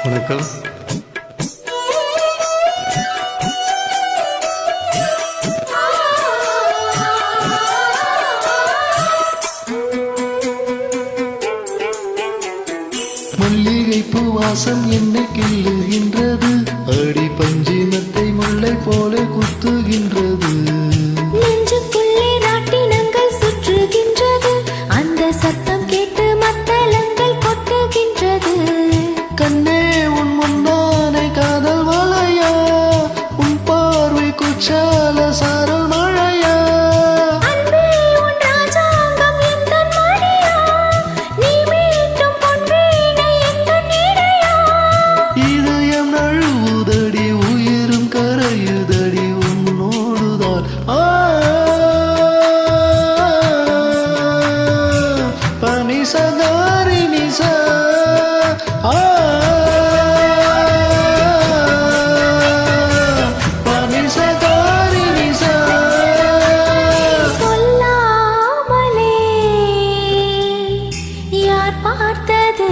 வணக்கம். மல்லிகை பூவாசம் என்னை கிள்ளுகின்றது, அடி பஞ்சினத்தை முல்லை போல குத்துகின்றது. நெஞ்சுக்குள்ளே ராட்டினங்கள் சுற்றுகின்றது, அந்த சத்தம் கேட்டு மத்தளங்கள் கொட்டுகின்றது. கண்ணே உன் முன்னானை காதல் வளையா, உன் பார்வை குச்சால சாரல் மழையா. அன்பே உன் ராஜாங்கம் எந்தன் மடியா, நீ மீட்டும் பொன்வீணை எந்தன் இடையா. இதயம் நழுவுதடி, உயிரும் கரையுதடி உன்னோடுதான். பனி சகாரி நிசா பனி சகாரி நிசா. சொல்லாமலே யார் பார்த்தது?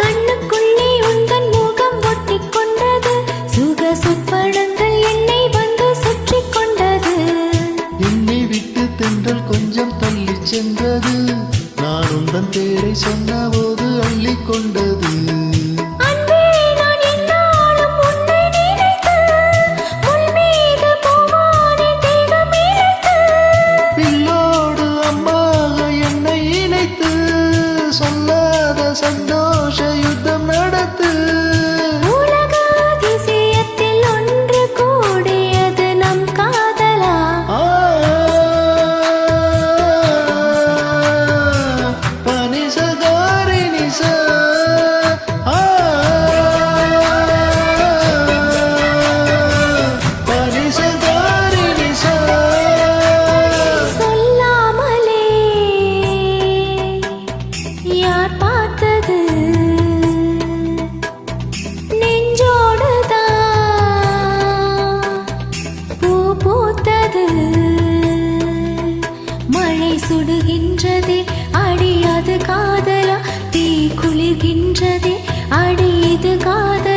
கண்ணுக்குள்ளே உந்தன் முகம் ஒட்டிக் கொண்டது, சுக சொப்பனங்கள் என்னை வந்து சுற்றிக் கொண்டது. என்னை விட்டு தென்றல் கொஞ்சம் தள்ளி சென்றது, நான் உந்தன் பேரை சொன்னபோது அள்ளிக் கொண்டது. அன்பே நான் என்னாலும் உன்னை நினைத்து, முள் மீது பூவானே தேகம் இழைத்து. பில்லோடு அம்மாக என்னை இணைத்து, சொல்லாத சந்தோஷ யுத்தம் நடத்து. உலக அதிசயத்தில் ஒன்று கூடியது நம் காதலா. பனி சகாரி நிசா. பனி சகாரி நிசா. சொல்லாமலே யார் பார்த்தது? நெஞ்சோடுதான் பூ பூத்தது. மழை சுடுகின்றதே, அடியாது காதலா. தீ குளிர்கின்றதே, அடியது காதலா.